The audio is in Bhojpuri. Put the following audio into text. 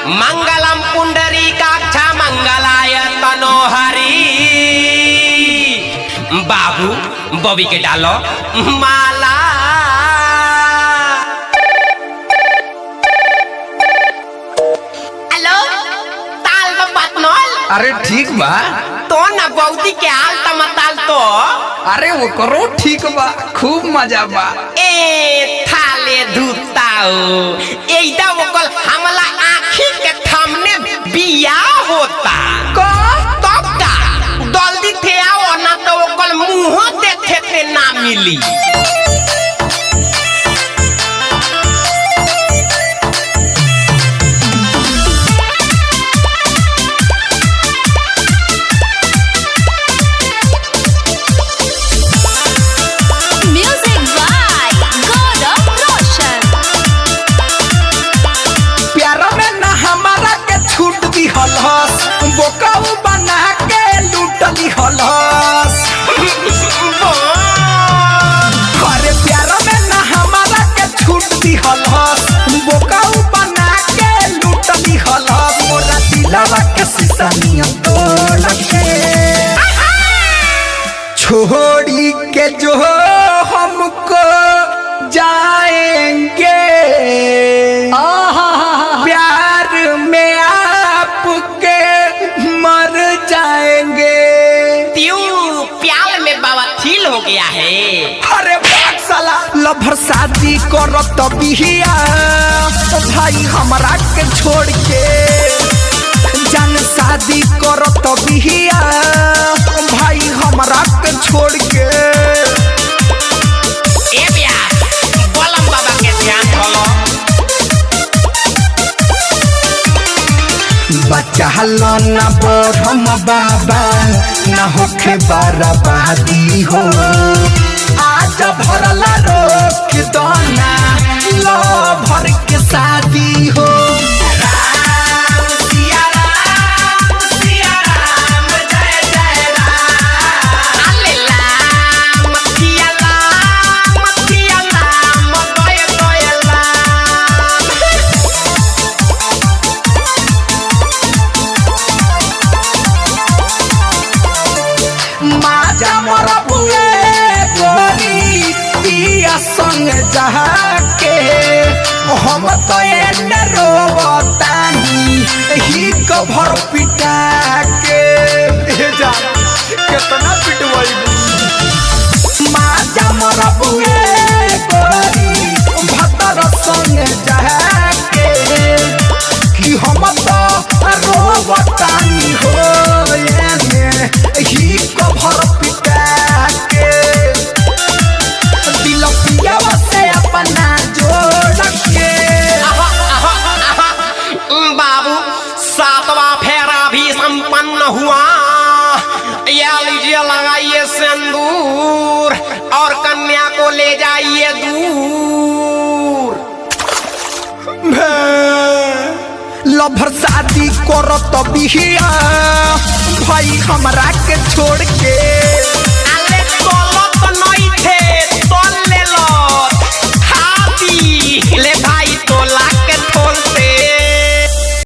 मंगलम पुंडरीकाक्ष मंगलाय तनोहरी। बाबू बॉबी के डालो माला। हेलो ताल बतनोल। अरे ठीक बा तो ना बौदी के हाल तमताल तो। अरे वो करो ठीक बा खूब मजा बा। ए थाले धुताओ एदा वकल हमला आँखी के सामने बिया होता का तब का जल्दी थे आओ ना तो वकल मुंह देखे के ना मिली। बोकाऊ बना के लूटली हलस। अरे प्यार में ना हमारा के छूट दी हलस। बोकाऊ बना के लूटली हलस। मोरा दिलवा के शीशा नियम तोड़ के छोड़ी के जो हमको जाएंगे प्यार में आपके मर जाएंगे। त्यों प्यार में बवासीर हो गया है। अरे बात साला लभर शादी करो तो बिहिया भाई हमरा के छोड़ के जान शादी करो तो बिहिया भाई हमरा के छोड़ के। ए बिया बोलम बाबा के ध्यान खोलो। बच्चा लो ना बोरम बाबा ना होके बर्बादी हो। आज भरला रोक दो ना लो भर के शादी हो। राम सिया राम जय जय राम। अल्ले राम सिया राम गय गय राम। माजा मोर बुए गोरी पिया संग जहा के हम तो एने रोवतानी ही कभर पिटा के। जा कितना पिटवाई माजा मोर बुए गोरी भतर संग जहा के कि हम तो रोवतानी हो एने ही कभर पिटा के। दिल पियावा से अपना जोड़ के। बाबू सातवां फेरा भी संपन्न हुआ। या लीजिए लगाइए सिंदूर और कन्या को ले जाइए दूर। लभर शादी करो तो बिहिया भाई हमरा के छोड़ के। अले तोलो तो नहीं थे तो ले लो खाती ले